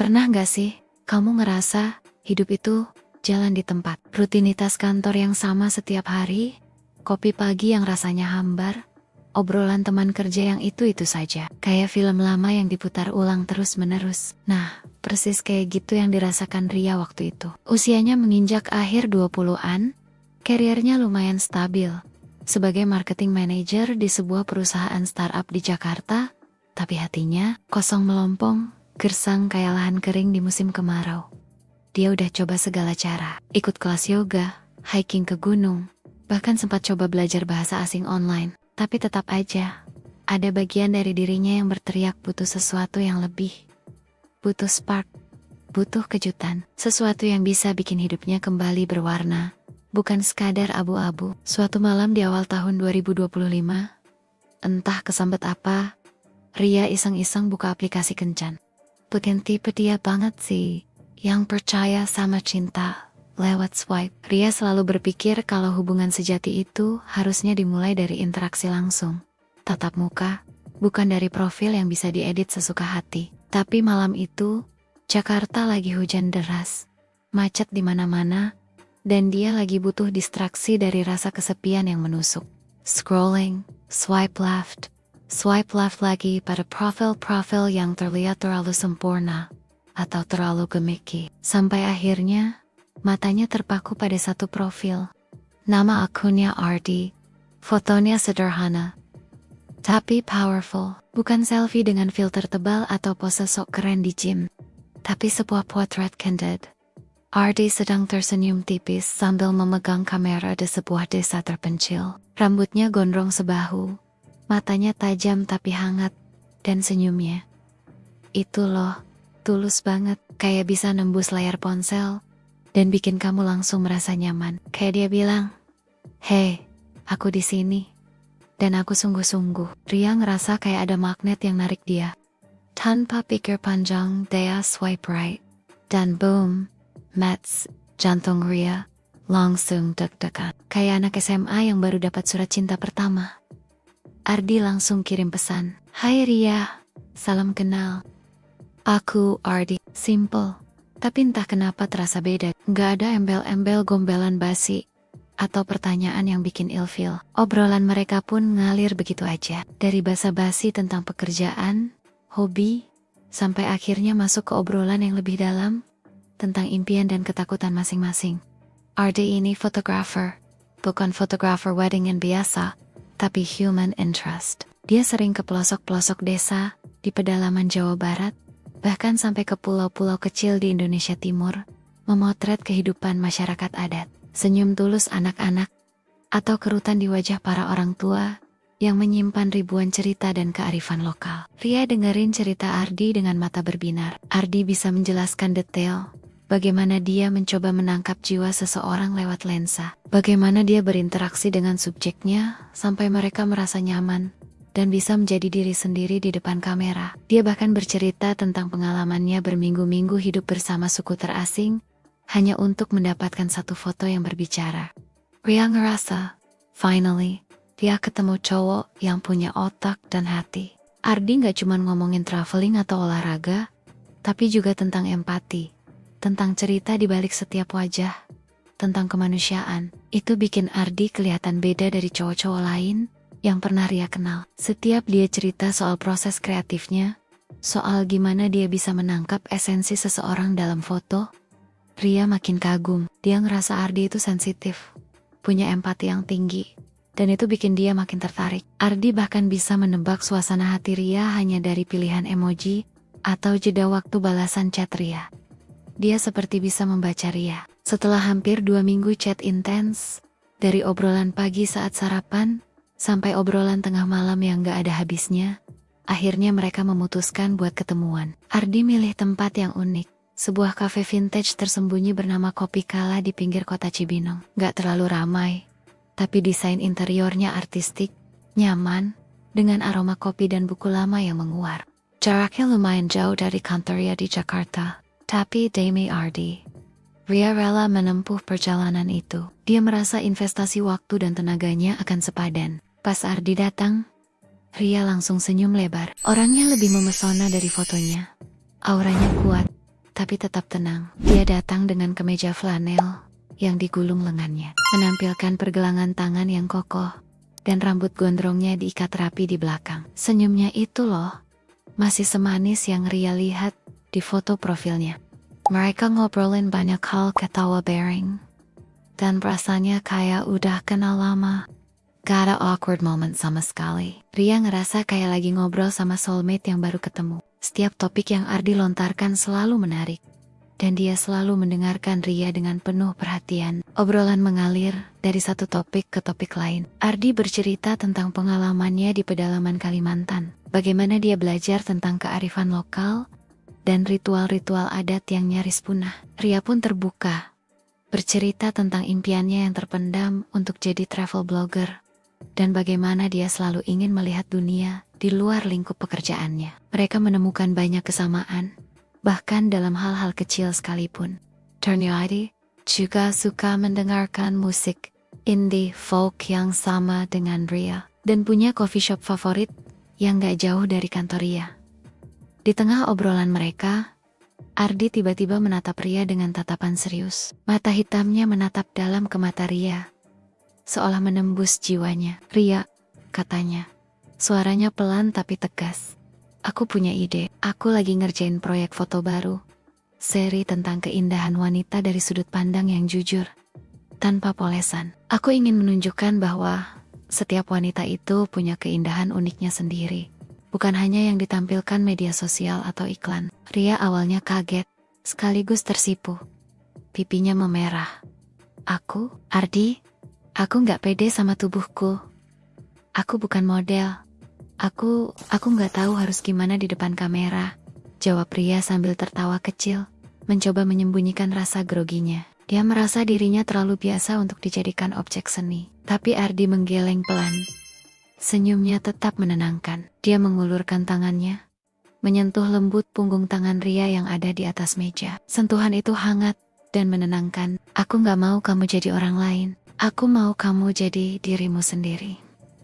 Pernah gak sih kamu ngerasa hidup itu jalan di tempat? Rutinitas kantor yang sama setiap hari, kopi pagi yang rasanya hambar, obrolan teman kerja yang itu-itu saja. Kayak film lama yang diputar ulang terus-menerus. Nah, persis kayak gitu yang dirasakan Ria waktu itu. Usianya menginjak akhir 20-an, karirnya lumayan stabil sebagai marketing manager di sebuah perusahaan startup di Jakarta, tapi hatinya kosong melompong, gersang kayak lahan kering di musim kemarau. Dia udah coba segala cara, ikut kelas yoga, hiking ke gunung, bahkan sempat coba belajar bahasa asing online. Tapi tetap aja, ada bagian dari dirinya yang berteriak butuh sesuatu yang lebih. Butuh spark, butuh kejutan, sesuatu yang bisa bikin hidupnya kembali berwarna. Bukan sekadar abu-abu. Suatu malam di awal tahun 2025, entah kesambet apa, Ria iseng-iseng buka aplikasi kencan. Bukan tipe dia banget sih, yang percaya sama cinta lewat swipe. Ria selalu berpikir kalau hubungan sejati itu harusnya dimulai dari interaksi langsung. Tatap muka, bukan dari profil yang bisa diedit sesuka hati. Tapi malam itu, Jakarta lagi hujan deras, macet di mana-mana, dan dia lagi butuh distraksi dari rasa kesepian yang menusuk. Scrolling, swipe left lagi pada profil-profil yang terlihat terlalu sempurna atau terlalu gimmicky. Sampai akhirnya, matanya terpaku pada satu profil. Nama akunnya Ardi, fotonya sederhana, tapi powerful. Bukan selfie dengan filter tebal atau pose sok keren di gym, tapi sebuah potret candid. Ardi sedang tersenyum tipis sambil memegang kamera di sebuah desa terpencil. Rambutnya gondrong sebahu, matanya tajam tapi hangat, dan senyumnya. Itu loh, tulus banget, kayak bisa nembus layar ponsel, dan bikin kamu langsung merasa nyaman. Kayak dia bilang, "Hey, aku di sini." Dan aku sungguh-sungguh. Ria ngerasa kayak ada magnet yang narik dia. Tanpa pikir panjang, dia swipe right. Dan boom, match, jantung Ria langsung deg-degan. Kayak anak SMA yang baru dapat surat cinta pertama. Ardi langsung kirim pesan. "Hai Ria, salam kenal. Aku Ardi." Simple, tapi entah kenapa terasa beda. Gak ada embel-embel gombelan basi atau pertanyaan yang bikin ilfil. Obrolan mereka pun ngalir begitu aja. Dari basa-basi tentang pekerjaan, hobi, sampai akhirnya masuk ke obrolan yang lebih dalam tentang impian dan ketakutan masing-masing. Ardi ini fotografer, bukan fotografer wedding yang biasa, tapi human interest. Dia sering ke pelosok-pelosok desa, di pedalaman Jawa Barat, bahkan sampai ke pulau-pulau kecil di Indonesia Timur, memotret kehidupan masyarakat adat, senyum tulus anak-anak, atau kerutan di wajah para orang tua yang menyimpan ribuan cerita dan kearifan lokal. Ria dengerin cerita Ardi dengan mata berbinar. Ardi bisa menjelaskan detail bagaimana dia mencoba menangkap jiwa seseorang lewat lensa, bagaimana dia berinteraksi dengan subjeknya sampai mereka merasa nyaman dan bisa menjadi diri sendiri di depan kamera. Dia bahkan bercerita tentang pengalamannya berminggu-minggu hidup bersama suku terasing hanya untuk mendapatkan satu foto yang berbicara. Ria ngerasa, finally, dia ketemu cowok yang punya otak dan hati. Ardi gak cuma ngomongin traveling atau olahraga, tapi juga tentang empati, tentang cerita di balik setiap wajah, tentang kemanusiaan. Itu bikin Ardi kelihatan beda dari cowok-cowok lain yang pernah Ria kenal. Setiap dia cerita soal proses kreatifnya, soal gimana dia bisa menangkap esensi seseorang dalam foto, Ria makin kagum. Dia ngerasa Ardi itu sensitif, punya empati yang tinggi, dan itu bikin dia makin tertarik. Ardi bahkan bisa menebak suasana hati Ria hanya dari pilihan emoji atau jeda waktu balasan chat Ria. Dia seperti bisa membaca Ria. Setelah hampir 2 minggu chat intens, dari obrolan pagi saat sarapan, sampai obrolan tengah malam yang gak ada habisnya, akhirnya mereka memutuskan buat ketemuan. Ardi milih tempat yang unik, sebuah cafe vintage tersembunyi bernama Kopi Kala di pinggir kota Cibinong. Gak terlalu ramai, tapi desain interiornya artistik, nyaman, dengan aroma kopi dan buku lama yang menguar. Jaraknya lumayan jauh dari kantor Ria di Jakarta. Tapi demi Ardi, Ria rela menempuh perjalanan itu. Dia merasa investasi waktu dan tenaganya akan sepadan. Pas Ardi datang, Ria langsung senyum lebar. Orangnya lebih memesona dari fotonya. Auranya kuat, tapi tetap tenang. Dia datang dengan kemeja flanel yang digulung lengannya, menampilkan pergelangan tangan yang kokoh, dan rambut gondrongnya diikat rapi di belakang. Senyumnya itu loh, masih semanis yang Ria lihat di foto profilnya. Mereka ngobrolin banyak hal, ketawa bareng, dan rasanya kayak udah kenal lama. Gak ada awkward moment sama sekali. Ria ngerasa kayak lagi ngobrol sama soulmate yang baru ketemu. Setiap topik yang Ardi lontarkan selalu menarik, dan dia selalu mendengarkan Ria dengan penuh perhatian. Obrolan mengalir dari satu topik ke topik lain. Ardi bercerita tentang pengalamannya di pedalaman Kalimantan, bagaimana dia belajar tentang kearifan lokal dan ritual-ritual adat yang nyaris punah. Ria pun terbuka, bercerita tentang impiannya yang terpendam untuk jadi travel blogger, dan bagaimana dia selalu ingin melihat dunia di luar lingkup pekerjaannya. Mereka menemukan banyak kesamaan, bahkan dalam hal-hal kecil sekalipun. Ternyata juga suka mendengarkan musik indie folk yang sama dengan Ria, dan punya coffee shop favorit yang gak jauh dari kantor Ria. Di tengah obrolan mereka, Ardi tiba-tiba menatap Ria dengan tatapan serius. Mata hitamnya menatap dalam ke mata Ria, seolah menembus jiwanya. "Ria," katanya, suaranya pelan tapi tegas. "Aku punya ide. Aku lagi ngerjain proyek foto baru. Seri tentang keindahan wanita dari sudut pandang yang jujur, tanpa polesan. Aku ingin menunjukkan bahwa setiap wanita itu punya keindahan uniknya sendiri, bukan hanya yang ditampilkan media sosial atau iklan." Ria awalnya kaget, sekaligus tersipu. Pipinya memerah. Ardi, aku nggak pede sama tubuhku. Aku bukan model. Aku nggak tahu harus gimana di depan kamera, jawab Ria sambil tertawa kecil, mencoba menyembunyikan rasa groginya. Dia merasa dirinya terlalu biasa untuk dijadikan objek seni. Tapi Ardi menggeleng pelan. Senyumnya tetap menenangkan. Dia mengulurkan tangannya, menyentuh lembut punggung tangan Ria yang ada di atas meja. Sentuhan itu hangat dan menenangkan. "Aku nggak mau kamu jadi orang lain. Aku mau kamu jadi dirimu sendiri.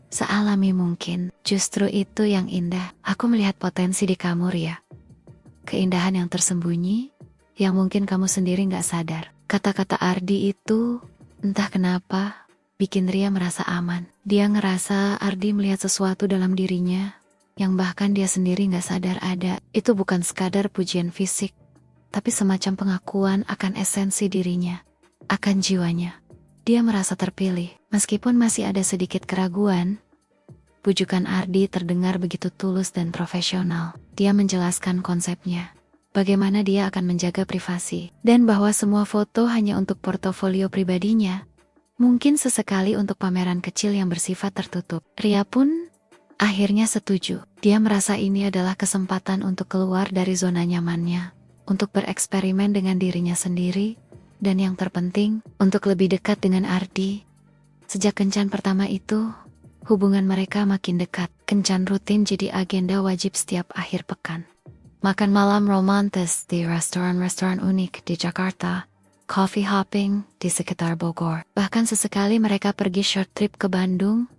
Sealami mungkin. Justru itu yang indah. Aku melihat potensi di kamu, Ria. Keindahan yang tersembunyi, yang mungkin kamu sendiri gak sadar." Kata-kata Ardi itu, entah kenapa, bikin Ria merasa aman. Dia ngerasa Ardi melihat sesuatu dalam dirinya, yang bahkan dia sendiri gak sadar ada. Itu bukan sekadar pujian fisik, tapi semacam pengakuan akan esensi dirinya, akan jiwanya. Dia merasa terpilih, meskipun masih ada sedikit keraguan. Bujukan Ardi terdengar begitu tulus dan profesional. Dia menjelaskan konsepnya, bagaimana dia akan menjaga privasi, dan bahwa semua foto hanya untuk portofolio pribadinya, mungkin sesekali untuk pameran kecil yang bersifat tertutup. Ria pun akhirnya setuju. Dia merasa ini adalah kesempatan untuk keluar dari zona nyamannya, untuk bereksperimen dengan dirinya sendiri, dan yang terpenting, untuk lebih dekat dengan Ardi. Sejak kencan pertama itu, hubungan mereka makin dekat. Kencan rutin jadi agenda wajib setiap akhir pekan. Makan malam romantis di restoran-restoran unik di Jakarta, coffee hopping di sekitar Bogor. Bahkan sesekali mereka pergi short trip ke Bandung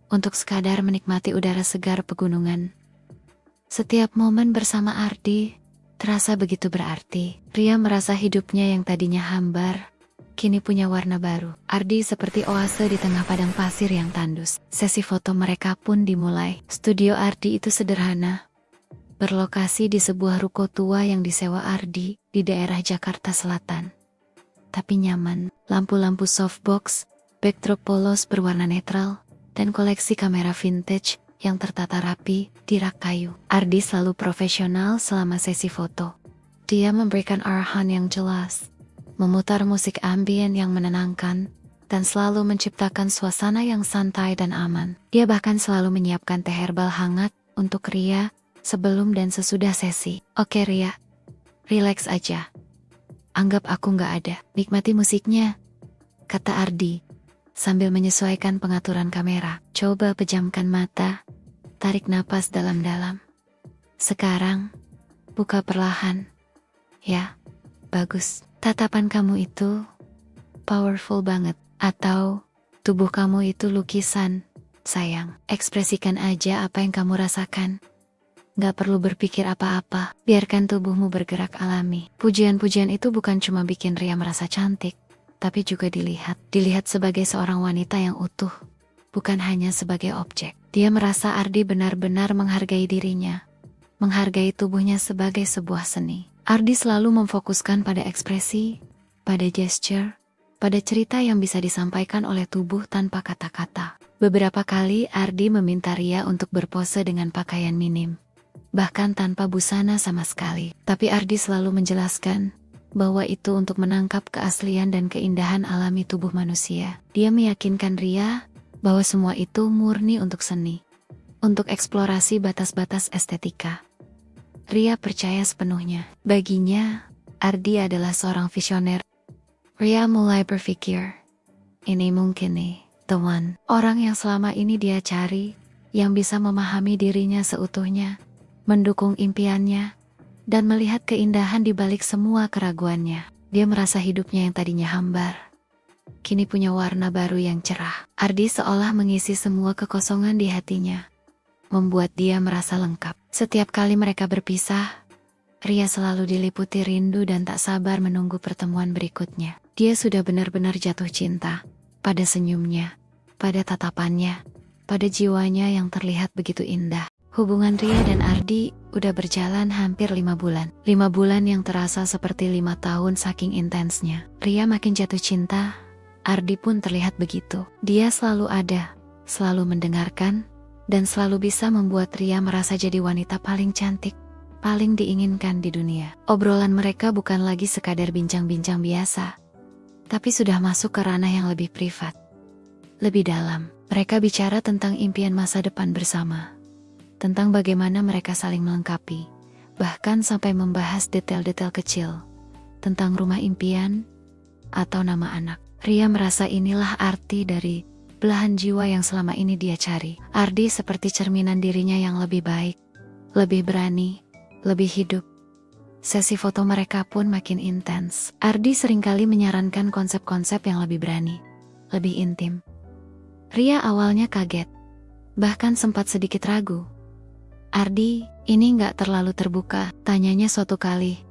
untuk sekadar menikmati udara segar pegunungan. Setiap momen bersama Ardi terasa begitu berarti. Ria merasa hidupnya yang tadinya hambar, kini punya warna baru. Ardi seperti oase di tengah padang pasir yang tandus. Sesi foto mereka pun dimulai. Studio Ardi itu sederhana, berlokasi di sebuah ruko tua yang disewa Ardi di daerah Jakarta Selatan. Tapi nyaman. Lampu-lampu softbox, backdrop polos berwarna netral, dan koleksi kamera vintage yang tertata rapi di rak kayu. Ardi selalu profesional selama sesi foto. Dia memberikan arahan yang jelas, memutar musik ambien yang menenangkan, dan selalu menciptakan suasana yang santai dan aman. Dia bahkan selalu menyiapkan teh herbal hangat untuk Ria sebelum dan sesudah sesi. "Oke Ria, relax aja. Anggap aku gak ada. Nikmati musiknya," kata Ardi, sambil menyesuaikan pengaturan kamera. "Coba pejamkan mata, tarik napas dalam-dalam. Sekarang, buka perlahan. Ya, bagus. Tatapan kamu itu powerful banget. Atau tubuh kamu itu lukisan, sayang. Ekspresikan aja apa yang kamu rasakan. Gak perlu berpikir apa-apa, biarkan tubuhmu bergerak alami. Pujian-pujian itu bukan cuma bikin Ria merasa cantik, tapi juga dilihat sebagai seorang wanita yang utuh, bukan hanya sebagai objek. Dia merasa Ardi benar-benar menghargai dirinya, menghargai tubuhnya sebagai sebuah seni. Ardi selalu memfokuskan pada ekspresi, pada gesture, pada cerita yang bisa disampaikan oleh tubuh tanpa kata-kata. Beberapa kali Ardi meminta Ria untuk berpose dengan pakaian minim, bahkan tanpa busana sama sekali. Tapi Ardi selalu menjelaskan bahwa itu untuk menangkap keaslian dan keindahan alami tubuh manusia. Dia meyakinkan Ria bahwa semua itu murni untuk seni, untuk eksplorasi batas-batas estetika. Ria percaya sepenuhnya. Baginya, Ardi adalah seorang visioner. Ria mulai berpikir, ini mungkin nih, the one. Orang yang selama ini dia cari, yang bisa memahami dirinya seutuhnya, mendukung impiannya, dan melihat keindahan di balik semua keraguannya. Dia merasa hidupnya yang tadinya hambar, kini punya warna baru yang cerah. Ardi seolah mengisi semua kekosongan di hatinya, membuat dia merasa lengkap. Setiap kali mereka berpisah, Ria selalu diliputi rindu dan tak sabar menunggu pertemuan berikutnya. Dia sudah benar-benar jatuh cinta pada senyumnya, pada tatapannya, pada jiwanya yang terlihat begitu indah. Hubungan Ria dan Ardi udah berjalan hampir 5 bulan. 5 bulan yang terasa seperti 5 tahun saking intensnya. Ria makin jatuh cinta, Ardi pun terlihat begitu. Dia selalu ada, selalu mendengarkan, dan selalu bisa membuat Ria merasa jadi wanita paling cantik, paling diinginkan di dunia. Obrolan mereka bukan lagi sekadar bincang-bincang biasa, tapi sudah masuk ke ranah yang lebih privat, lebih dalam. Mereka bicara tentang impian masa depan bersama, tentang bagaimana mereka saling melengkapi, bahkan sampai membahas detail-detail kecil, tentang rumah impian, atau nama anak. Ria merasa inilah arti dari belahan jiwa yang selama ini dia cari. Ardi seperti cerminan dirinya yang lebih baik, lebih berani, lebih hidup. Sesi foto mereka pun makin intens. Ardi seringkali menyarankan konsep-konsep yang lebih berani, lebih intim. Ria awalnya kaget, bahkan sempat sedikit ragu. Ardi, ini nggak terlalu terbuka, tanyanya suatu kali,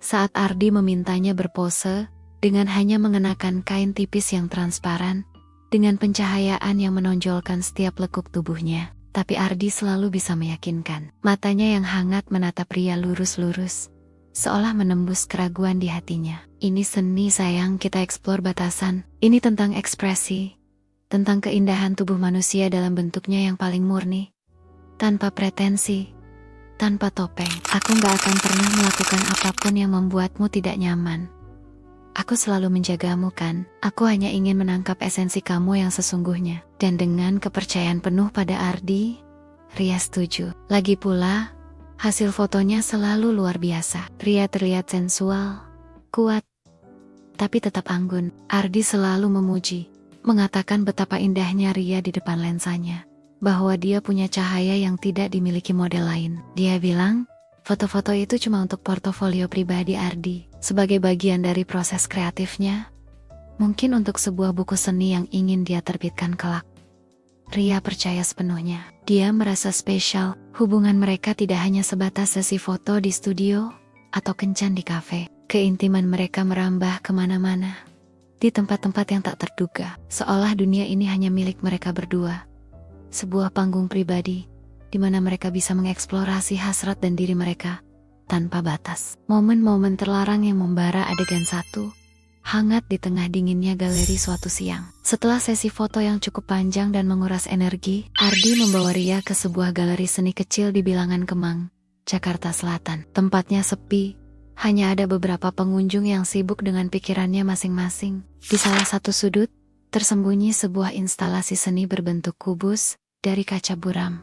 saat Ardi memintanya berpose dengan hanya mengenakan kain tipis yang transparan, dengan pencahayaan yang menonjolkan setiap lekuk tubuhnya. Tapi Ardi selalu bisa meyakinkan. Matanya yang hangat menatap Ria lurus-lurus, seolah menembus keraguan di hatinya. Ini seni sayang, kita eksplor batasan. Ini tentang ekspresi, tentang keindahan tubuh manusia dalam bentuknya yang paling murni, tanpa pretensi, tanpa topeng. Aku gak akan pernah melakukan apapun yang membuatmu tidak nyaman. Aku selalu menjagamu kan. Aku hanya ingin menangkap esensi kamu yang sesungguhnya. Dan dengan kepercayaan penuh pada Ardi, Ria setuju. Lagi pula, hasil fotonya selalu luar biasa. Ria terlihat sensual, kuat, tapi tetap anggun. Ardi selalu memuji, mengatakan betapa indahnya Ria di depan lensanya, bahwa dia punya cahaya yang tidak dimiliki model lain. Dia bilang, foto-foto itu cuma untuk portofolio pribadi Ardi, sebagai bagian dari proses kreatifnya, mungkin untuk sebuah buku seni yang ingin dia terbitkan kelak. Ria percaya sepenuhnya. Dia merasa spesial. Hubungan mereka tidak hanya sebatas sesi foto di studio atau kencan di kafe. Keintiman mereka merambah kemana-mana, di tempat-tempat yang tak terduga, seolah dunia ini hanya milik mereka berdua. Sebuah panggung pribadi, di mana mereka bisa mengeksplorasi hasrat dan diri mereka tanpa batas. Momen-momen terlarang yang membara adegan satu, hangat di tengah dinginnya galeri suatu siang. Setelah sesi foto yang cukup panjang dan menguras energi, Ardi membawa Ria ke sebuah galeri seni kecil di Bilangan Kemang, Jakarta Selatan. Tempatnya sepi, hanya ada beberapa pengunjung yang sibuk dengan pikirannya masing-masing. Di salah satu sudut, tersembunyi sebuah instalasi seni berbentuk kubus dari kaca buram,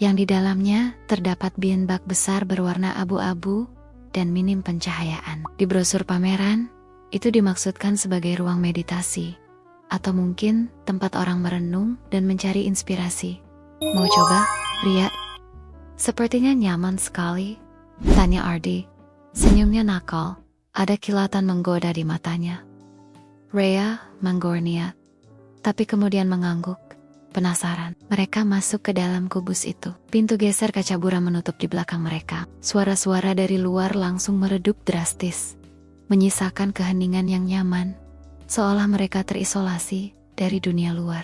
yang di dalamnya terdapat bin bak besar berwarna abu-abu dan minim pencahayaan. Di brosur pameran, itu dimaksudkan sebagai ruang meditasi, atau mungkin tempat orang merenung dan mencari inspirasi. Mau coba, Ria? Sepertinya nyaman sekali, tanya Ardi. Senyumnya nakal, ada kilatan menggoda di matanya. Ria menggor niat, tapi kemudian mengangguk. Penasaran, mereka masuk ke dalam kubus itu. Pintu geser, kaca buram menutup di belakang mereka. Suara-suara dari luar langsung meredup drastis, menyisakan keheningan yang nyaman, seolah mereka terisolasi dari dunia luar.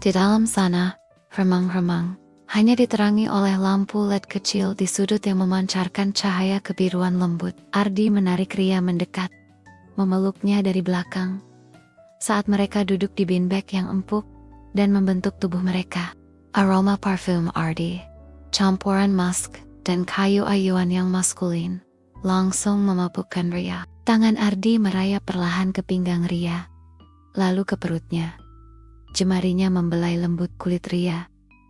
Di dalam sana, remang-remang, hanya diterangi oleh lampu LED kecil di sudut yang memancarkan cahaya kebiruan lembut. Ardi menarik Ria mendekat, memeluknya dari belakang. Saat mereka duduk di beanbag yang empuk dan membentuk tubuh mereka, aroma parfum Ardi, campuran musk dan kayu-ayuan yang maskulin, langsung memabukkan Ria. Tangan Ardi merayap perlahan ke pinggang Ria, lalu ke perutnya. Jemarinya membelai lembut kulit Ria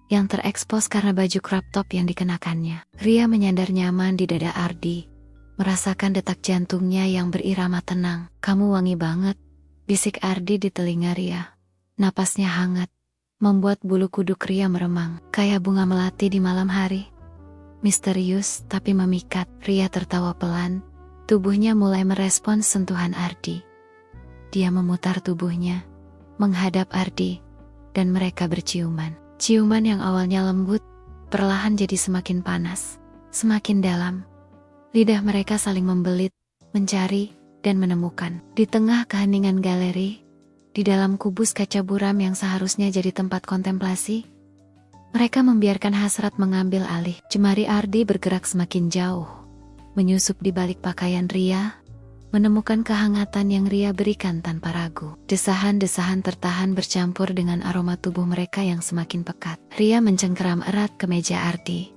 yang terekspos karena baju crop top yang dikenakannya. Ria menyandar nyaman di dada Ardi, merasakan detak jantungnya yang berirama tenang. "Kamu wangi banget," bisik Ardi di telinga Ria. Napasnya hangat, membuat bulu kuduk Ria meremang, kayak bunga melati di malam hari. Misterius tapi memikat. Ria tertawa pelan, tubuhnya mulai merespons sentuhan Ardi. Dia memutar tubuhnya, menghadap Ardi, dan mereka berciuman. Ciuman yang awalnya lembut, perlahan jadi semakin panas, semakin dalam. Lidah mereka saling membelit, mencari, dan menemukan. Di tengah keheningan galeri, di dalam kubus kaca buram yang seharusnya jadi tempat kontemplasi, mereka membiarkan hasrat mengambil alih. Jemari Ardi bergerak semakin jauh, menyusup di balik pakaian Ria, menemukan kehangatan yang Ria berikan tanpa ragu. Desahan-desahan tertahan bercampur dengan aroma tubuh mereka yang semakin pekat. Ria mencengkeram erat ke meja Ardi.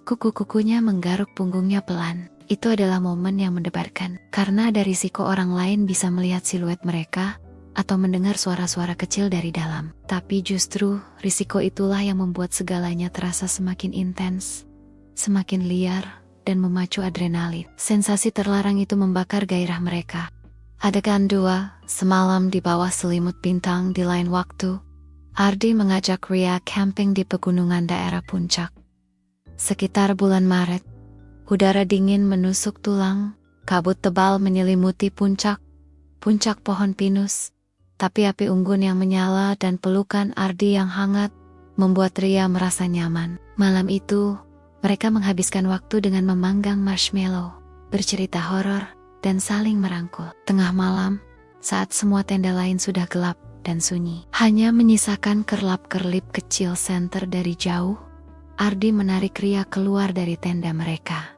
Kuku-kukunya menggaruk punggungnya pelan. Itu adalah momen yang mendebarkan, karena ada risiko orang lain bisa melihat siluet mereka atau mendengar suara-suara kecil dari dalam. Tapi justru risiko itulah yang membuat segalanya terasa semakin intens, semakin liar, dan memacu adrenalin. Sensasi terlarang itu membakar gairah mereka. Adegan 2, semalam di bawah selimut bintang. Di lain waktu, Ardi mengajak Ria camping di pegunungan daerah puncak. Sekitar bulan Maret, udara dingin menusuk tulang, kabut tebal menyelimuti puncak pohon pinus. Tapi api unggun yang menyala dan pelukan Ardi yang hangat membuat Ria merasa nyaman. Malam itu, mereka menghabiskan waktu dengan memanggang marshmallow, bercerita horor, dan saling merangkul. Tengah malam, saat semua tenda lain sudah gelap dan sunyi, hanya menyisakan kerlap-kerlip kecil senter dari jauh, Ardi menarik Ria keluar dari tenda mereka.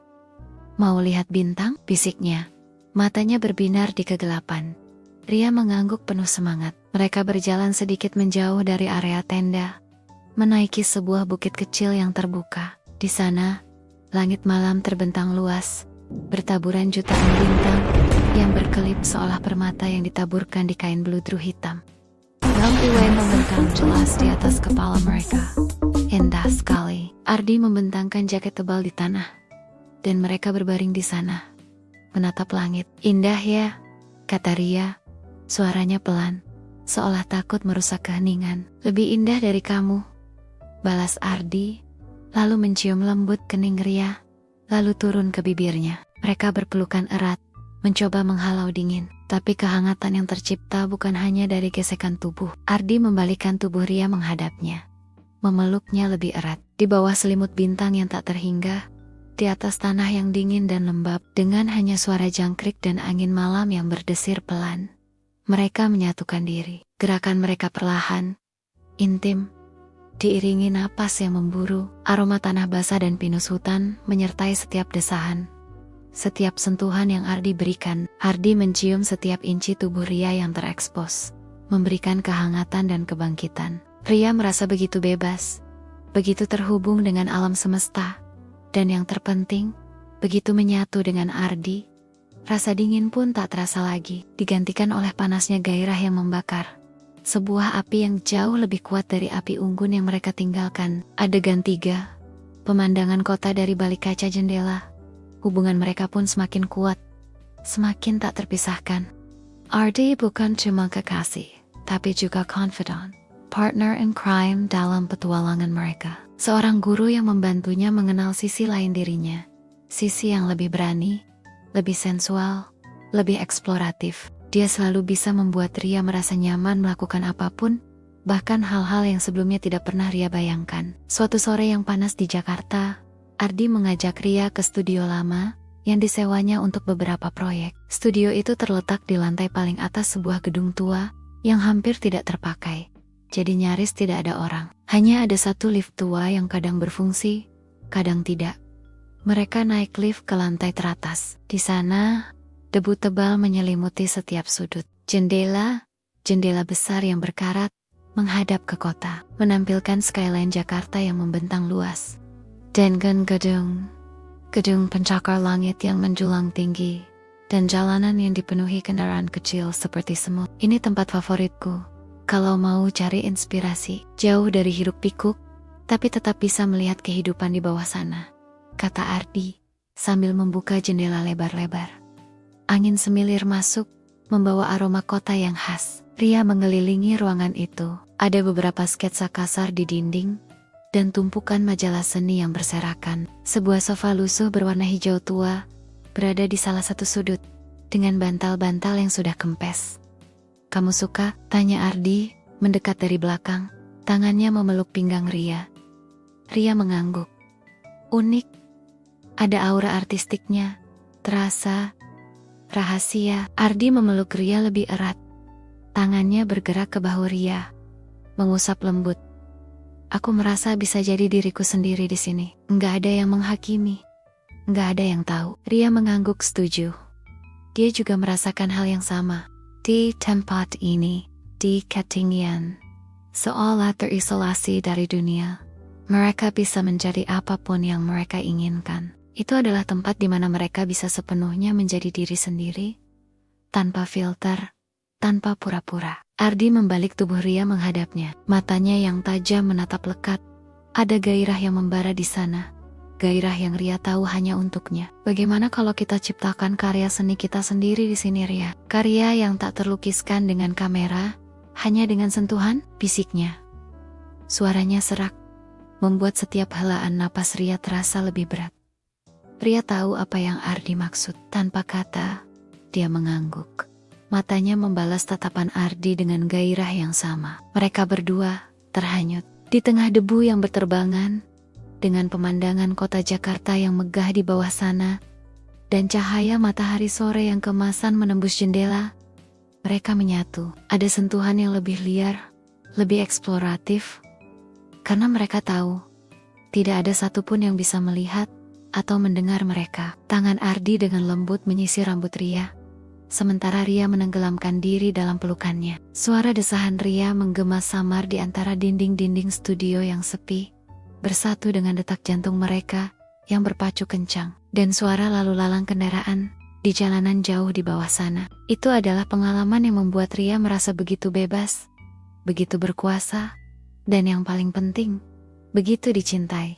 "Mau lihat bintang?" bisiknya. Matanya berbinar di kegelapan. Ria mengangguk penuh semangat. Mereka berjalan sedikit menjauh dari area tenda, menaiki sebuah bukit kecil yang terbuka. Di sana, langit malam terbentang luas, bertaburan jutaan bintang yang berkelip seolah permata yang ditaburkan di kain beludru hitam. Milky Way membentang jelas di atas kepala mereka. Indah sekali. Ardi membentangkan jaket tebal di tanah, dan mereka berbaring di sana, menatap langit. "Indah ya," kata Ria, suaranya pelan, seolah takut merusak keheningan. "Lebih indah dari kamu," balas Ardi, lalu mencium lembut kening Ria, lalu turun ke bibirnya. Mereka berpelukan erat, mencoba menghalau dingin. Tapi kehangatan yang tercipta bukan hanya dari gesekan tubuh. Ardi membalikkan tubuh Ria menghadapnya, memeluknya lebih erat. Di bawah selimut bintang yang tak terhingga, di atas tanah yang dingin dan lembab, dengan hanya suara jangkrik dan angin malam yang berdesir pelan, mereka menyatukan diri. Gerakan mereka perlahan, intim, diiringi napas yang memburu. Aroma tanah basah dan pinus hutan menyertai setiap desahan, setiap sentuhan yang Ardi berikan. Ardi mencium setiap inci tubuh Ria yang terekspos, memberikan kehangatan dan kebangkitan. Ria merasa begitu bebas, begitu terhubung dengan alam semesta, dan yang terpenting, begitu menyatu dengan Ardi. Rasa dingin pun tak terasa lagi, digantikan oleh panasnya gairah yang membakar. Sebuah api yang jauh lebih kuat dari api unggun yang mereka tinggalkan. Adegan 3, pemandangan kota dari balik kaca jendela. Hubungan mereka pun semakin kuat, semakin tak terpisahkan. Ardi bukan cuma kekasih, tapi juga confidant, partner in crime dalam petualangan mereka. Seorang guru yang membantunya mengenal sisi lain dirinya, sisi yang lebih berani, lebih sensual, lebih eksploratif. Dia selalu bisa membuat Ria merasa nyaman melakukan apapun, bahkan hal-hal yang sebelumnya tidak pernah Ria bayangkan. Suatu sore yang panas di Jakarta, Ardi mengajak Ria ke studio lama yang disewanya untuk beberapa proyek. Studio itu terletak di lantai paling atas sebuah gedung tua yang hampir tidak terpakai. Jadi nyaris tidak ada orang. Hanya ada satu lift tua yang kadang berfungsi, kadang tidak. Mereka naik lift ke lantai teratas. Di sana, debu tebal menyelimuti setiap sudut. Jendela besar yang berkarat menghadap ke kota, menampilkan skyline Jakarta yang membentang luas. Dan gedung pencakar langit yang menjulang tinggi, dan jalanan yang dipenuhi kendaraan kecil seperti semut. Ini tempat favoritku, kalau mau cari inspirasi, jauh dari hiruk pikuk, tapi tetap bisa melihat kehidupan di bawah sana, kata Ardi, sambil membuka jendela lebar-lebar. Angin semilir masuk, membawa aroma kota yang khas. Ria mengelilingi ruangan itu. Ada beberapa sketsa kasar di dinding, dan tumpukan majalah seni yang berserakan. Sebuah sofa lusuh berwarna hijau tua berada di salah satu sudut, dengan bantal-bantal yang sudah kempes. "Kamu suka?" tanya Ardi, mendekat dari belakang. Tangannya memeluk pinggang Ria. Ria mengangguk. Unik. Ada aura artistiknya, terasa rahasia. Ardi memeluk Ria lebih erat. Tangannya bergerak ke bahu Ria, mengusap lembut. "Aku merasa bisa jadi diriku sendiri di sini. Nggak ada yang menghakimi. Nggak ada yang tahu." Ria mengangguk setuju. Dia juga merasakan hal yang sama. Di tempat ini, di ketinggian, seolah terisolasi dari dunia, mereka bisa menjadi apapun yang mereka inginkan. Itu adalah tempat di mana mereka bisa sepenuhnya menjadi diri sendiri, tanpa filter, tanpa pura-pura. Ardi membalik tubuh Ria menghadapnya. Matanya yang tajam menatap lekat. Ada gairah yang membara di sana. Gairah yang Ria tahu hanya untuknya. "Bagaimana kalau kita ciptakan karya seni kita sendiri di sini, Ria? Karya yang tak terlukiskan dengan kamera, hanya dengan sentuhan?" bisiknya. Suaranya serak, membuat setiap helaan napas Ria terasa lebih berat. Ria tahu apa yang Ardi maksud. Tanpa kata, dia mengangguk. Matanya membalas tatapan Ardi dengan gairah yang sama. Mereka berdua terhanyut di tengah debu yang berterbangan, dengan pemandangan kota Jakarta yang megah di bawah sana, dan cahaya matahari sore yang kemasan menembus jendela. Mereka menyatu. Ada sentuhan yang lebih liar, lebih eksploratif, karena mereka tahu tidak ada satupun yang bisa melihat atau mendengar mereka. Tangan Ardi dengan lembut menyisir rambut Ria, sementara Ria menenggelamkan diri dalam pelukannya. Suara desahan Ria menggema samar di antara dinding-dinding studio yang sepi, bersatu dengan detak jantung mereka yang berpacu kencang, dan suara lalu lalang kendaraan di jalanan jauh di bawah sana. Itu adalah pengalaman yang membuat Ria merasa begitu bebas, begitu berkuasa, dan yang paling penting, begitu dicintai.